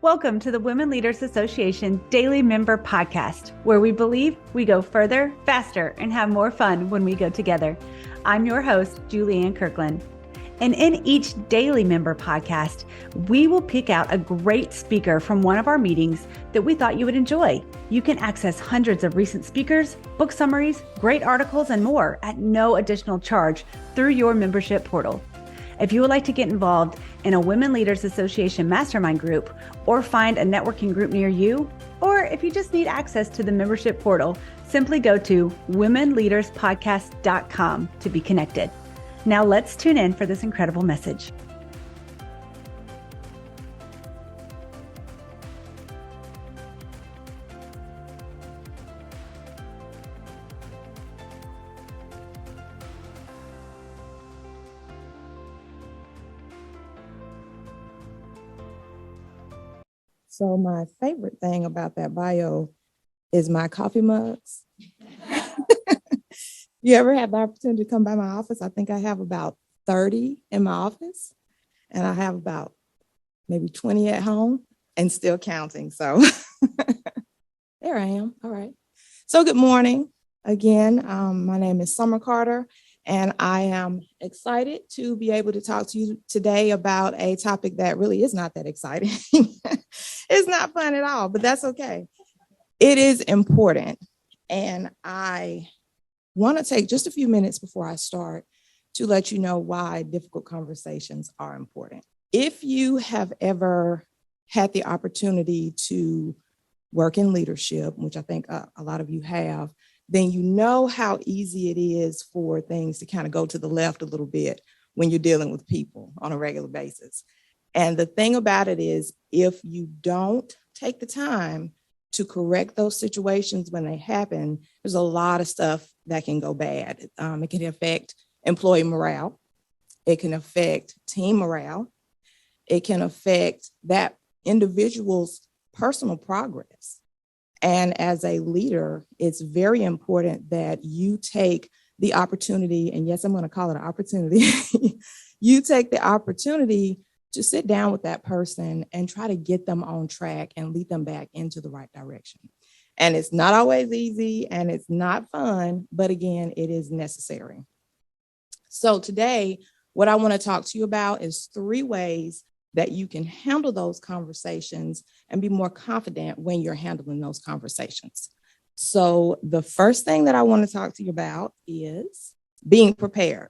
Welcome to the Women Leaders Association Daily Member Podcast, where we believe we go further, faster, and have more fun when we go together. I'm your host, Julianne Kirkland. And in each Daily Member Podcast, we will pick out a great speaker from one of our meetings that we thought you would enjoy. You can access hundreds of recent speakers, book summaries, great articles, and more at no additional charge through your membership portal. If you would like to get involved in a Women Leaders Association mastermind group or find a networking group near you, or if you just need access to the membership portal, simply go to womenleaderspodcast.com to be connected. Now let's tune in for this incredible message. So my favorite thing about that bio is my coffee mugs. You ever had the opportunity to come by my office? I think I have about 30 in my office, and I have about maybe 20 at home and still counting. So there I am. All right. So good morning again. My name is Summer Carter, and I am excited to be able to talk to you today about a topic that really is not that exciting. It's not fun at all, but that's okay. It is important. And I want to take just a few minutes before I start to let you know why difficult conversations are important. If you have ever had the opportunity to work in leadership, which I think a lot of you have, then you know how easy it is for things to kind of go to the left a little bit when you're dealing with people on a regular basis. And the thing about it is, if you don't take the time to correct those situations when they happen, there's a lot of stuff that can go bad. It can affect employee morale. It can affect team morale. It can affect that individual's personal progress. And as a leader, it's very important that you take the opportunity, and yes, I'm going to call it an opportunity. You take the opportunity to sit down with that person and try to get them on track and lead them back into the right direction. And it's not always easy and it's not fun, but again, it is necessary. So today, what I want to talk to you about is 3 ways that you can handle those conversations and be more confident when you're handling those conversations. So the first thing that I want to talk to you about is being prepared.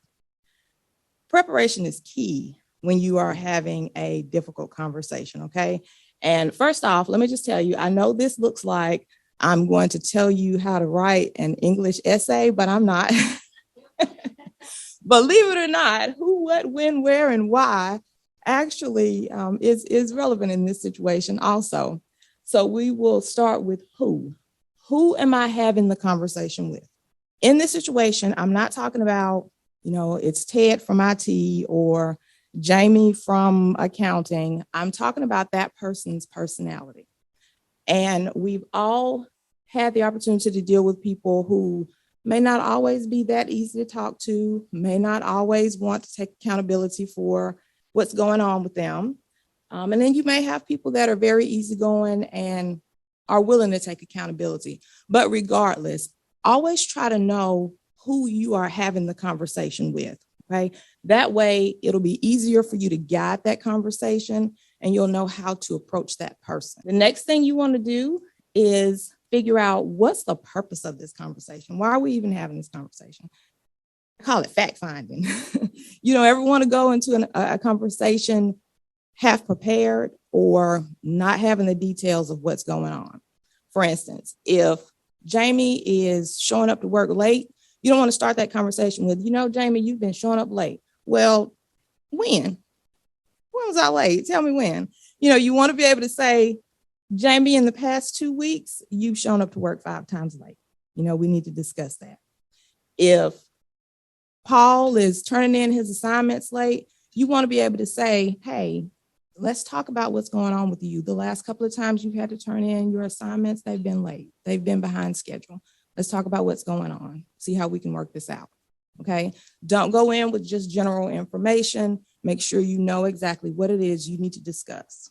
Preparation is key when you are having a difficult conversation, okay? And first off, let me just tell you, I know this looks like I'm going to tell you how to write an English essay, but I'm not. Believe it or not, who, what, when, where, and why actually is relevant in this situation also. So we will start with who. Who am I having the conversation with? In this situation, I'm not talking about, it's Ted from IT or Jamie from accounting. I'm talking about that person's personality. And we've all had the opportunity to deal with people who may not always be that easy to talk to, may not always want to take accountability for what's going on with them. And then you may have people that are very easygoing and are willing to take accountability. But regardless, always try to know who you are having the conversation with. Okay. That way, it'll be easier for you to guide that conversation and you'll know how to approach that person. The next thing you want to do is figure out what's the purpose of this conversation. Why are we even having this conversation? I call it fact finding. Ever want to go into a conversation half prepared or not having the details of what's going on? For instance, if Jamie is showing up to work late, you don't want to start that conversation with, Jamie, you've been showing up late. Well, when? When was I late? Tell me when. You want to be able to say, Jamie, in the past 2 weeks, you've shown up to work 5 times late. We need to discuss that. If Paul is turning in his assignments late, you want to be able to say, hey, let's talk about what's going on with you. The last couple of times you've had to turn in your assignments, they've been late. They've been behind schedule. Let's talk about what's going on. See how we can work this out. Okay. Don't go in with just general information. Make sure you know exactly what it is you need to discuss.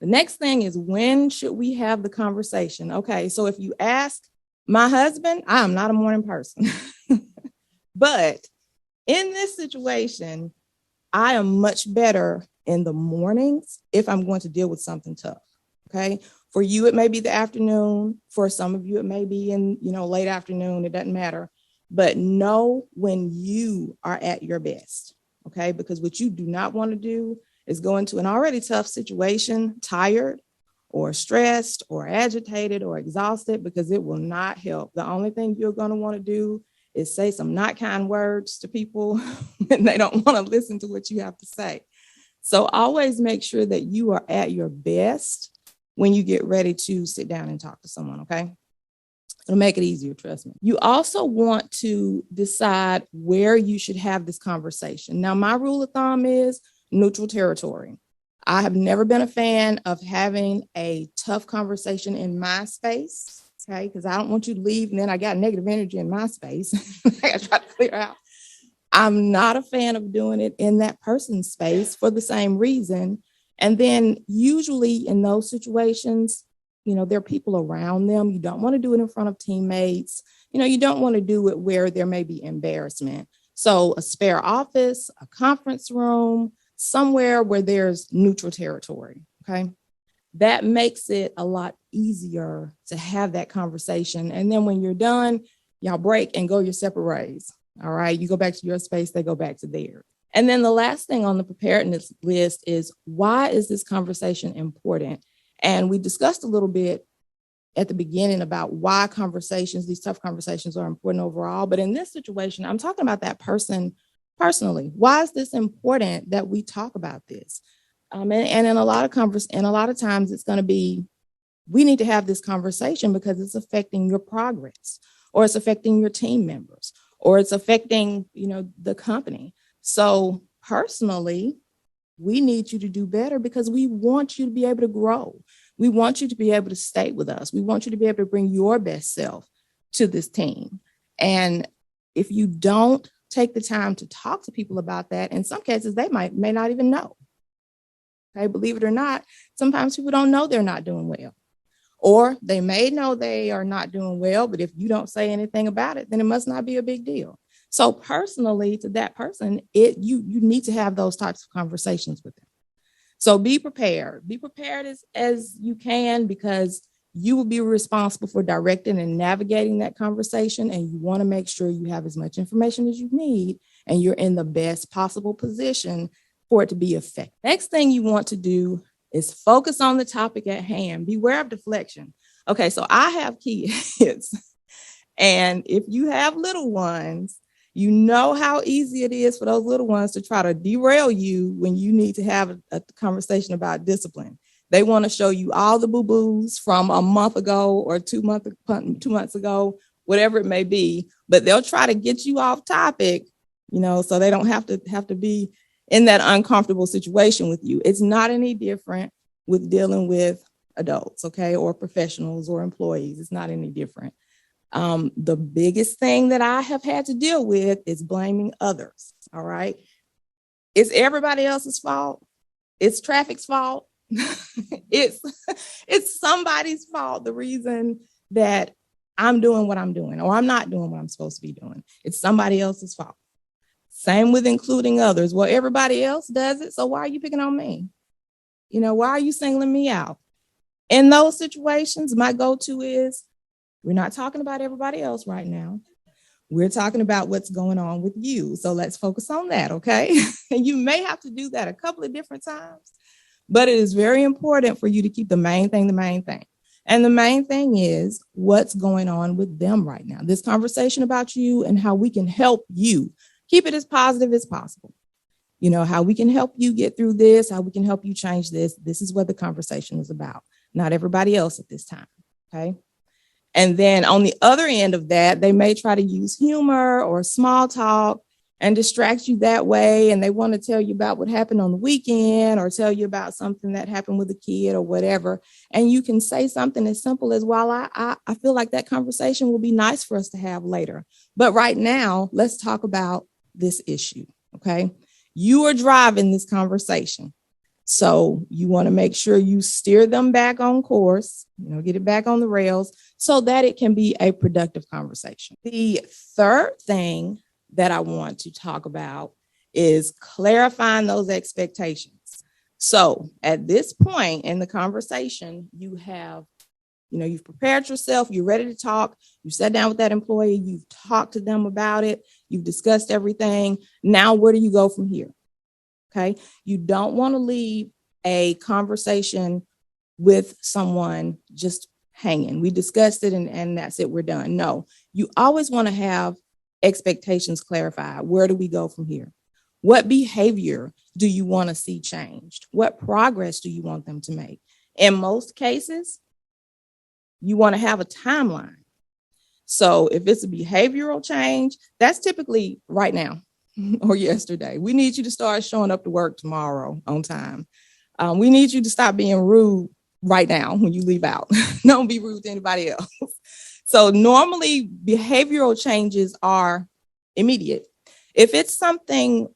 The next thing is, when should we have the conversation? Okay, so if you ask my husband, I am not a morning person. But in this situation, I am much better in the mornings if I'm going to deal with something tough. Okay. For you, it may be the afternoon. For some of you, it may be in, late afternoon. It doesn't matter. But know when you are at your best. Okay. Because what you do not want to do is go into an already tough situation, tired or stressed or agitated or exhausted, because it will not help. The only thing you're going to want to do is say some not kind words to people and they don't want to listen to what you have to say. So always make sure that you are at your best when you get ready to sit down and talk to someone, okay? It'll make it easier, trust me. You also want to decide where you should have this conversation. Now, my rule of thumb is neutral territory. I have never been a fan of having a tough conversation in my space. Okay, because I don't want you to leave and then I got negative energy in my space. I got to try to clear out. I'm not a fan of doing it in that person's space for the same reason. And then usually in those situations, there are people around them. You don't want to do it in front of teammates. You don't want to do it where there may be embarrassment. So a spare office, a conference room, somewhere where there's neutral territory. Okay. That makes it a lot easier to have that conversation. And then when you're done, y'all break and go your separate ways. All right. You go back to your space, they go back to theirs. And then the last thing on the preparedness list is, why is this conversation important? And we discussed a little bit at the beginning about why these tough conversations are important overall. But in this situation, I'm talking about that person personally. Why is this important that we talk about this? And in a lot of times it's going to be, we need to have this conversation because it's affecting your progress, or it's affecting your team members, or it's affecting, the company. So personally, we need you to do better because we want you to be able to grow. We want you to be able to stay with us. We want you to be able to bring your best self to this team. And if you don't take the time to talk to people about that, in some cases, they may not even know. Okay, believe it or not, sometimes people don't know they're not doing well, or they may know they are not doing well, but if you don't say anything about it, then it must not be a big deal. So personally, to that person, you need to have those types of conversations with them. So be prepared. Be prepared as you can, because you will be responsible for directing and navigating that conversation, and you want to make sure you have as much information as you need and you're in the best possible position for it to be effective. Next thing you want to do is focus on the topic at hand. Beware of deflection. Okay, so I have kids, and if you have little ones, you know how easy it is for those little ones to try to derail you when you need to have a conversation about discipline. They want to show you all the boo-boos from a month ago or 2 months ago, whatever it may be, but they'll try to get you off topic, so they don't have to be in that uncomfortable situation with you. It's not any different with dealing with adults, okay, or professionals or employees. It's not any different. The biggest thing that I have had to deal with is blaming others, all right? It's everybody else's fault. It's traffic's fault. It's somebody's fault, the reason that I'm doing what I'm doing or I'm not doing what I'm supposed to be doing. It's somebody else's fault. Same with including others. Well, everybody else does it, so why are you picking on me? Why are you singling me out? In those situations, my go-to is, we're not talking about everybody else right now. We're talking about what's going on with you. So let's focus on that, okay? And you may have to do that a couple of different times, but it is very important for you to keep the main thing the main thing. And the main thing is what's going on with them right now. This conversation about you and how we can help you. Keep it as positive as possible. How we can help you get through this, how we can help you change this. This is what the conversation is about, not everybody else at this time, okay? And then on the other end of that, they may try to use humor or small talk and distract you that way. And they want to tell you about what happened on the weekend or tell you about something that happened with a kid or whatever. And you can say something as simple as, well, I feel like that conversation will be nice for us to have later. But right now, let's talk about this issue, okay? You are driving this conversation. So you want to make sure you steer them back on course, get it back on the rails so that it can be a productive conversation. The third thing that I want to talk about is clarifying those expectations. So at this point in the conversation, you've prepared yourself, you're ready to talk, you sat down with that employee, you've talked to them about it, you've discussed everything. Now, where do you go from here? Okay. You don't want to leave a conversation with someone just hanging. We discussed it and that's it, we're done. No, you always want to have expectations clarified. Where do we go from here? What behavior do you want to see changed? What progress do you want them to make? In most cases, you want to have a timeline. So if it's a behavioral change, that's typically right now or yesterday. We need you to start showing up to work tomorrow on time. We need you to stop being rude right now when you leave out. Don't be rude to anybody else. So normally behavioral changes are immediate. If it's something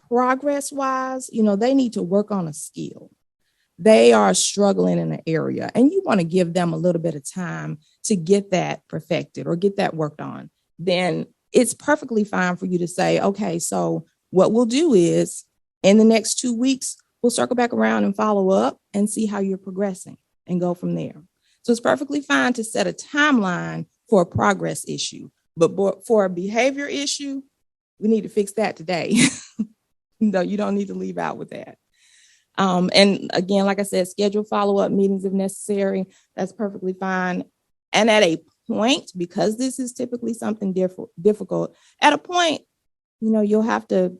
progress-wise, they need to work on a skill. They are struggling in an area and you want to give them a little bit of time to get that perfected or get that worked on. Then it's perfectly fine for you to say, okay, so what we'll do is in the next 2 weeks, we'll circle back around and follow up and see how you're progressing and go from there. So it's perfectly fine to set a timeline for a progress issue, but for a behavior issue, we need to fix that today. No, you don't need to leave out with that. And again, like I said, schedule follow-up meetings if necessary. That's perfectly fine. And at a point, because this is typically something difficult, at a point, you'll have to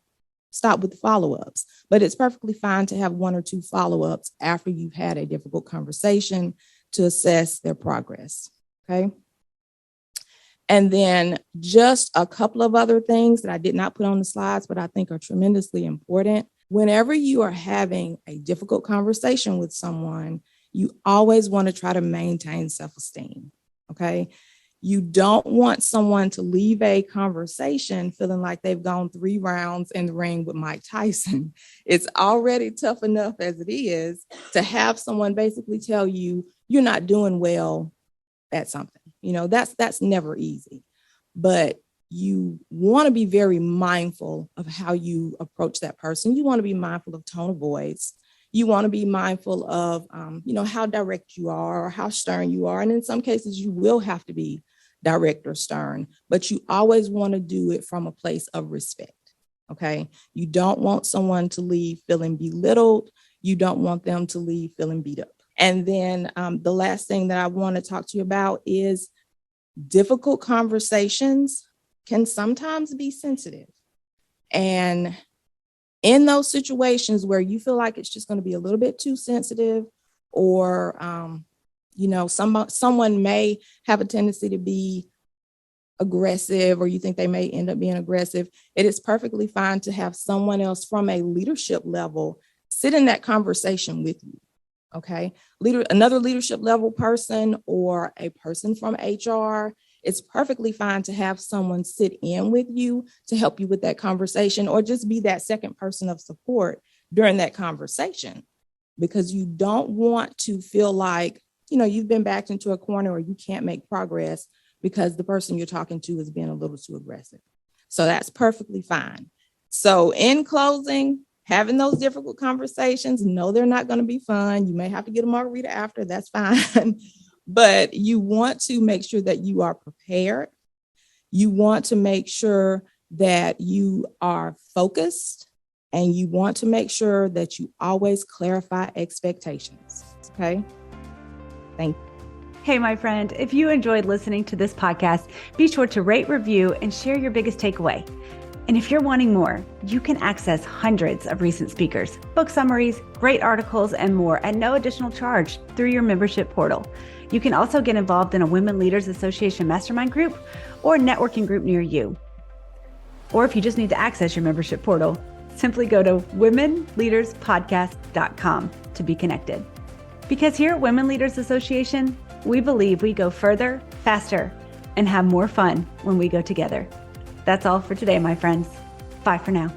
stop with the follow-ups. But it's perfectly fine to have 1 or 2 follow-ups after you've had a difficult conversation to assess their progress. Okay. And then just a couple of other things that I did not put on the slides, but I think are tremendously important. Whenever you are having a difficult conversation with someone, you always want to try to maintain self-esteem. Okay. You don't want someone to leave a conversation feeling like they've gone 3 rounds in the ring with Mike Tyson. It's already tough enough as it is to have someone basically tell you you're not doing well at something. That's never easy. But you want to be very mindful of how you approach that person. You want to be mindful of tone of voice. You want to be mindful of, how direct you are or how stern you are. And in some cases, you will have to be direct or stern, but you always want to do it from a place of respect. Okay. You don't want someone to leave feeling belittled. You don't want them to leave feeling beat up. And then the last thing that I want to talk to you about is difficult conversations can sometimes be sensitive. And in those situations where you feel like it's just going to be a little bit too sensitive or, someone may have a tendency to be aggressive or you think they may end up being aggressive, it is perfectly fine to have someone else from a leadership level sit in that conversation with you. Okay. Another leadership level person or a person from HR, it's perfectly fine to have someone sit in with you to help you with that conversation or just be that second person of support during that conversation, because you don't want to feel like, you've been backed into a corner or you can't make progress because the person you're talking to is being a little too aggressive. So that's perfectly fine. So in closing, having those difficult conversations, no, they're not going to be fun. You may have to get a margarita after, that's fine. But you want to make sure that you are prepared. You want to make sure that you are focused, and you want to make sure that you always clarify expectations. Okay. Thank you. Hey, my friend, if you enjoyed listening to this podcast, be sure to rate, review, and share your biggest takeaway. And if you're wanting more, you can access hundreds of recent speakers, book summaries, great articles, and more at no additional charge through your membership portal. You can also get involved in a Women Leaders Association mastermind group or networking group near you. Or if you just need to access your membership portal, simply go to womenleaderspodcast.com to be connected. Because here at Women Leaders Association, we believe we go further, faster, and have more fun when we go together. That's all for today, my friends. Bye for now.